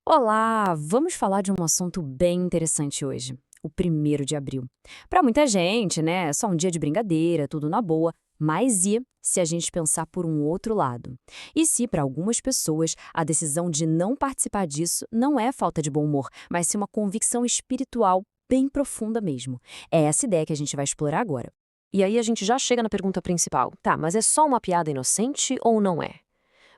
Olá, vamos falar de um assunto bem interessante hoje. O 1º de abril. Para muita gente, né, é só um dia de brincadeira, tudo na boa, mas e se a gente pensar por um outro lado? E se para algumas pessoas a decisão de não participar disso não é falta de bom humor, mas sim uma convicção espiritual bem profunda mesmo? É essa ideia que a gente vai explorar agora. E aí a gente já chega na pergunta principal. Tá, mas é só uma piada inocente ou não é?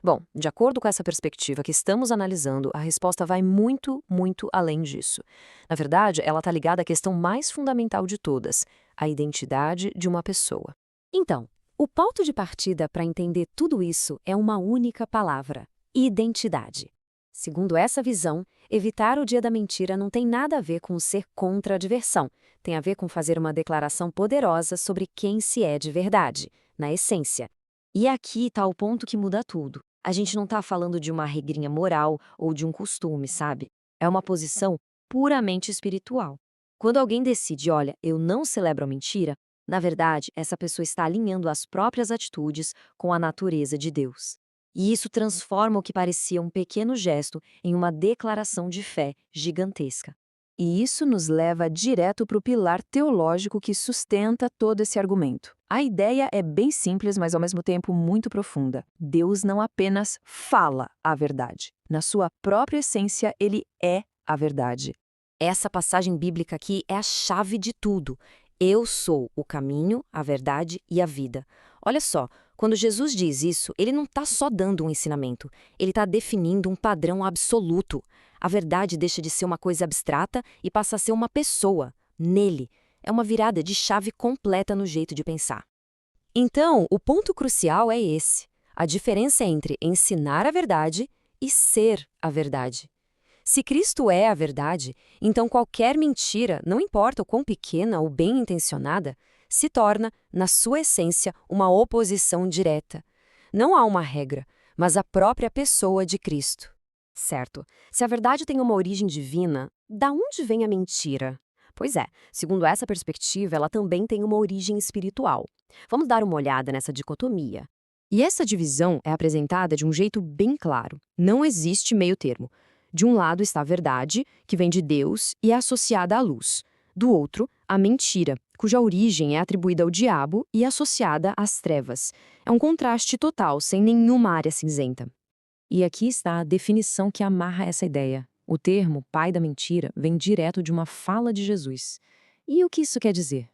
Bom, de acordo com essa perspectiva que estamos analisando, a resposta vai muito, muito além disso. Na verdade, ela está ligada à questão mais fundamental de todas, a identidade de uma pessoa. Então, o ponto de partida para entender tudo isso é uma única palavra: identidade. Segundo essa visão, evitar o dia da mentira não tem nada a ver com ser contra a diversão. Tem a ver com fazer uma declaração poderosa sobre quem se é de verdade, na essência. E aqui está o ponto que muda tudo. A gente não está falando de uma regrinha moral ou de um costume, sabe? É uma posição puramente espiritual. Quando alguém decide, olha, eu não celebro a mentira, na verdade, essa pessoa está alinhando as próprias atitudes com a natureza de Deus. E isso transforma o que parecia um pequeno gesto em uma declaração de fé gigantesca. E isso nos leva direto para o pilar teológico que sustenta todo esse argumento. A ideia é bem simples, mas ao mesmo tempo muito profunda. Deus não apenas fala a verdade. Na sua própria essência, ele é a verdade. Essa passagem bíblica aqui é a chave de tudo. Eu sou o caminho, a verdade e a vida. Olha só, quando Jesus diz isso, ele não está só dando um ensinamento, ele está definindo um padrão absoluto. A verdade deixa de ser uma coisa abstrata e passa a ser uma pessoa, nele. É uma virada de chave completa no jeito de pensar. Então, o ponto crucial é esse: a diferença entre ensinar a verdade e ser a verdade. Se Cristo é a verdade, então qualquer mentira, não importa o quão pequena ou bem intencionada, se torna, na sua essência, uma oposição direta. Não há uma regra, mas a própria pessoa de Cristo. Certo. Se a verdade tem uma origem divina, da onde vem a mentira? Pois é, segundo essa perspectiva, ela também tem uma origem espiritual. Vamos dar uma olhada nessa dicotomia. E essa divisão é apresentada de um jeito bem claro. Não existe meio termo. De um lado está a verdade, que vem de Deus e é associada à luz. Do outro, a mentira, cuja origem é atribuída ao diabo e associada às trevas. É um contraste total, sem nenhuma área cinzenta. E aqui está a definição que amarra essa ideia. O termo pai da mentira vem direto de uma fala de Jesus. E o que isso quer dizer?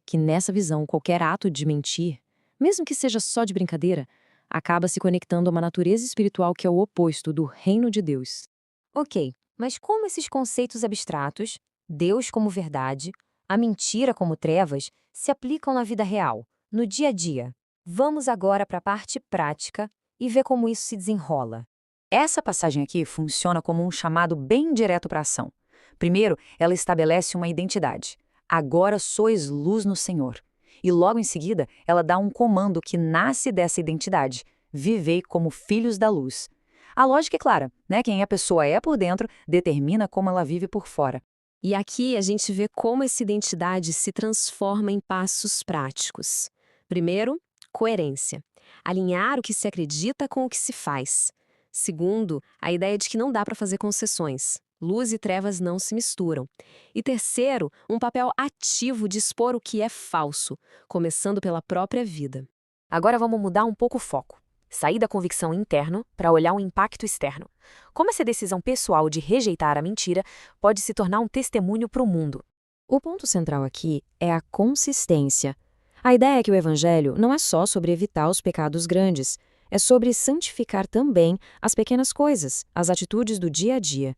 Que nessa visão, qualquer ato de mentir, mesmo que seja só de brincadeira, acaba se conectando a uma natureza espiritual que é o oposto do reino de Deus. Ok, mas como esses conceitos abstratos, Deus como verdade, a mentira como trevas, se aplicam na vida real, no dia a dia? Vamos agora para a parte prática e ver como isso se desenrola. Essa passagem aqui funciona como um chamado bem direto para a ação. Primeiro, ela estabelece uma identidade. Agora sois luz no Senhor. E logo em seguida, ela dá um comando que nasce dessa identidade. Vivei como filhos da luz. A lógica é clara, né? Quem a pessoa é por dentro determina como ela vive por fora. E aqui a gente vê como essa identidade se transforma em passos práticos. Primeiro, coerência. Alinhar o que se acredita com o que se faz. Segundo, a ideia de que não dá para fazer concessões. Luz e trevas não se misturam. E terceiro, um papel ativo de expor o que é falso, começando pela própria vida. Agora vamos mudar um pouco o foco. Sair da convicção interna para olhar o impacto externo. Como essa decisão pessoal de rejeitar a mentira pode se tornar um testemunho para o mundo? O ponto central aqui é a consistência. A ideia é que o evangelho não é só sobre evitar os pecados grandes, é sobre santificar também as pequenas coisas, as atitudes do dia a dia.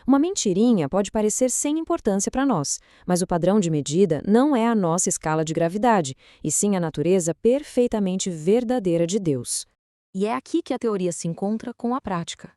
Uma mentirinha pode parecer sem importância para nós, mas o padrão de medida não é a nossa escala de gravidade, e sim a natureza perfeitamente verdadeira de Deus. E é aqui que a teoria se encontra com a prática.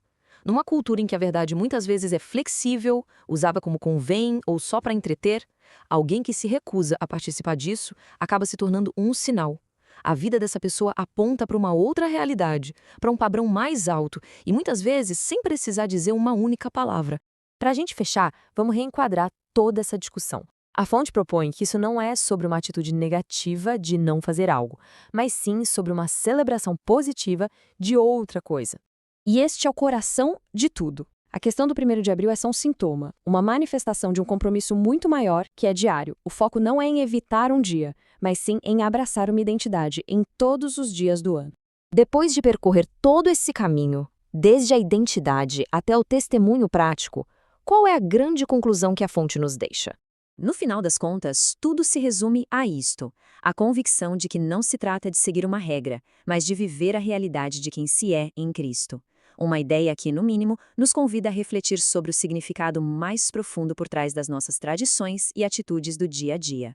Numa cultura em que a verdade muitas vezes é flexível, usada como convém ou só para entreter, alguém que se recusa a participar disso acaba se tornando um sinal. A vida dessa pessoa aponta para uma outra realidade, para um padrão mais alto e muitas vezes sem precisar dizer uma única palavra. Para a gente fechar, vamos reenquadrar toda essa discussão. A fonte propõe que isso não é sobre uma atitude negativa de não fazer algo, mas sim sobre uma celebração positiva de outra coisa. E este é o coração de tudo. A questão do 1º de abril é só um sintoma, uma manifestação de um compromisso muito maior, que é diário. O foco não é em evitar um dia, mas sim em abraçar uma identidade em todos os dias do ano. Depois de percorrer todo esse caminho, desde a identidade até o testemunho prático, qual é a grande conclusão que a fonte nos deixa? No final das contas, tudo se resume a isto: a convicção de que não se trata de seguir uma regra, mas de viver a realidade de quem se é em Cristo. Uma ideia que, no mínimo, nos convida a refletir sobre o significado mais profundo por trás das nossas tradições e atitudes do dia a dia.